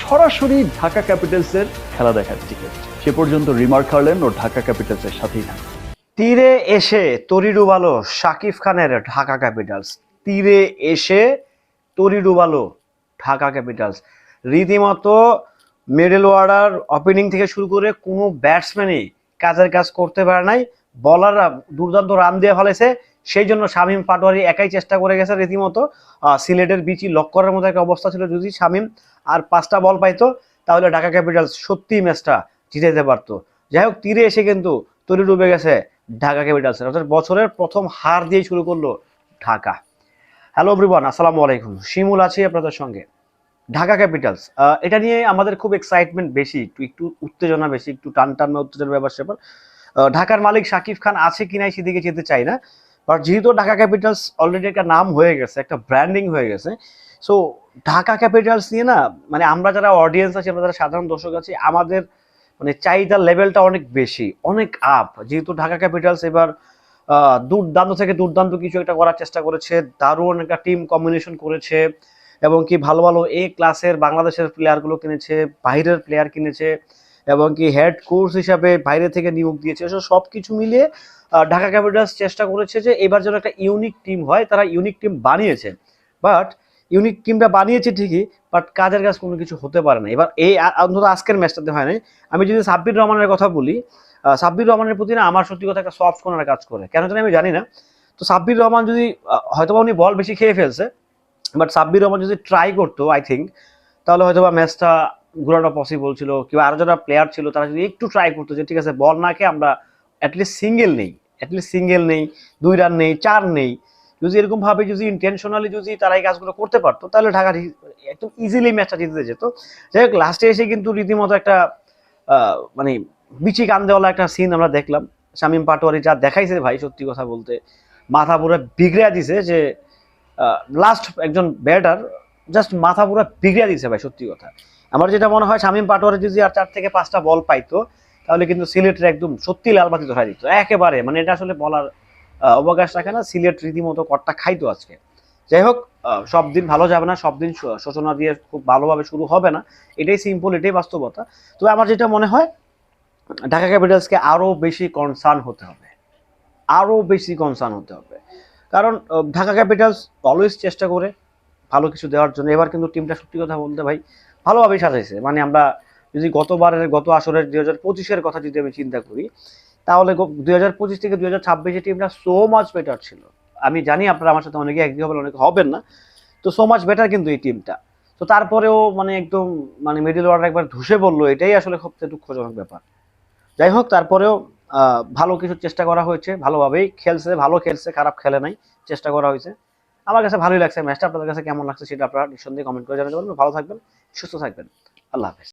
সরাসরি ঢাকা ক্যাপিটালসের খেলা দেখার টিকিট। সে পর্যন্ত রিমার্ক হারলেন ও ঢাকা ক্যাপিটালসের সাথেই থাকবে। তীরে এসে তরি ডুবালো শাকিব খানের ঢাকা ক্যাপিটালস। তীরে এসে তরি ডুবালো ঢাকা ক্যাপিটালস। রীতিমতো মিডল অর্ডার ওপেনিং থেকে শুরু করে কোনো ব্যাটসম্যানই কাজের কাজ করতে পারে নাই। বলাররা দুর্দান্ত রান দিয়ে ফেলেছে। সেই জন্য শামীম পাটোয়ারি একাই চেষ্টা করে গেছে রীতিমতো। সিলেটের বিচি লক করার মতো একটা অবস্থা ছিল। যদি শামীম আর 5টা বল পাইতো তাহলে ঢাকা ক্যাপিটালস সত্যিই ম্যাচটা জিতে যেতে পারতো। যাই হোক, তীরে এসে কিন্তু তরি ডুবে গেছে ঢাকা ক্যাপিটালস। অর্থাৎ বছরের প্রথম হার দিয়ে শুরু করলো ঢাকা। হ্যালো এভরিওয়ান, আসসালামু আলাইকুম। শিমুল আছি আপনাদের সঙ্গে। ঢাকা ক্যাপিটালস, এটা নিয়ে আমাদের খুব এক্সাইটমেন্ট বেশি, একটু উত্তেজনা বেশি, একটু টান টান উত্তেজনার ব্যাপার স্যাপার। ঢাকার মালিক শাকিব খান আছে কিনা সেদিকে যেতে চাই না, বাট যেহেতু ঢাকা ক্যাপিটালস অলরেডি একটা নাম হয়ে গেছে, একটা ব্র্যান্ডিং হয়ে গেছে, সো ঢাকা ক্যাপিটালস নিয়ে না, মানে আমরা যারা অডিয়েন্স আছি, আমরা যারা সাধারণ দর্শক আছি, আমাদের মানে চাহিদার লেভেলটা অনেক বেশি, অনেক আপ। যেহেতু ঢাকা ক্যাপিটালস এবার দুর্দান্ত থেকে দুর্দান্ত কিছু একটা করার চেষ্টা করেছে, দারুণ একটা টিম কম্বিনেশন করেছে, এবং কি ভালো ভালো এ ক্লাসের বাংলাদেশের প্লেয়ারগুলো কিনেছে, বাইরের প্লেয়ার কিনেছে, এবং কি হেড কোচ হিসাবে বাইরে থেকে নিয়োগ দিয়েছে। সব কিছু মিলিয়ে ঢাকা ক্যাপিটালস চেষ্টা করেছে যে এবার যেন একটা ইউনিক টিম হয়। তারা ইউনিক টিম বানিয়েছে, বাট ইউনিক টিমটা বানিয়েছে ঠিকই, বাট কাজের কাজ কোনো কিছু হতে পারে না। এবার এই অন্তত আজকের ম্যাচটাতে হয় নাই। আমি যদি সাব্বির রহমানের কথা বলি, সাব্বির রহমানের প্রতি না আমার সত্যি কথা একটা সফট কর্নার কাজ করে, কেন জানি আমি জানি না। তো সাব্বির রহমান যদি হয়তোবা উনি বল বেশি খেয়ে ফেলছে, বাট সাব্বির রহমান যদি ট্রাই করতো আই থিঙ্ক, তাহলে হয়তো বা ম্যাচটা ঘোরানো পসিবল ছিল। কিংবা আরো যারা প্লেয়ার ছিল তারা যদি একটু ট্রাই করতো যে ঠিক আছে বল না খেয়ে আমরা অ্যাটলিস্ট সিঙ্গেল নেই, 2 রান নেই, 4 নেই, যদি এরকম ভাবে যদি ইন্টেনশনালি যদি তারা এই কাজগুলো করতে পারতো তাহলে ঢাকা একদম ইজিলি ম্যাচটা জিতে যেত। যাই হোক, লাস্টে এসে কিন্তু রীতিমতো একটা মানে বিচি কান্দেওয়ালা একটা সিন আমরা দেখলাম। শামীম পাটোয়ারি যা দেখাইছে ভাই, সত্যি কথা বলতে মাথা পুরো বিগড়ে দিছে। যে লাস্ট একজন ব্যাটার জাস্ট মাথা পুরো বিগড়ে দিছে ভাই, সত্যি কথা। আমার যেটা মনে হয় শামীম পাটোয়ারি যদি আর 4 থেকে 5টা বল পাইতো তাহলে কিন্তু সিলেটের একদম সত্যি লালবাতি ধরা দিত একেবারে। মানে এটা আসলে বলার অবকাশ রাখে না। সিলেট রীতিমতো কটটা খাইতো আজকে। যাই হোক, সব দিন ভালো যাবে না, সব দিন সূচনা দিয়ে খুব ভালোভাবে শুরু হবে না, এটাই সিম্পল, এটাই বাস্তবতা। তবে আমার যেটা মনে হয় ঢাকা ক্যাপিটালসকে আরো বেশি কনসার্ন হতে হবে, কারণ ঢাকা ক্যাপিটালস অলওয়েজ চেষ্টা করে ভালো কিছু দেওয়ার জন্য। এবার কিন্তু টিমটা সত্যি কথা বলতে ভাই ভালোভাবেই সাজাইছে। মানে আমরা যদি গত আসরের 2025-এর কথা যদি আমি চিন্তা করি, তাহলে 2025 থেকে 2026-এর টিমটা সো মাচ বেটার ছিল। আমি জানি আপনারা আমার সাথে অনেকে এগ্রি হবেন, অনেকে হবেন না, তো সো মাচ বেটার কিন্তু এই টিমটা। তো তারপরেও মানে একদম মানে মিডল অর্ডার একবার ধসে পড়লো, এটাই আসলে সবচেয়ে দুঃখজনক ব্যাপার। যাই হোক, তারপরেও ভালো কিছু চেষ্টা করা হয়েছে, ভালোভাবেই খেলছে, ভালো খেলছে, খারাপ খেলে নাই, চেষ্টা করা হয়েছে। আমার কাছে ভালোই লাগছে ম্যাচটা। আপনাদের কাছে কেমন লাগছে সেটা আপনারা নিঃসন্দেহে কমেন্ট করে জানাতে পারবেন। ভালো থাকবেন, সুস্থ থাকবেন। আল্লাহ হাফেজ।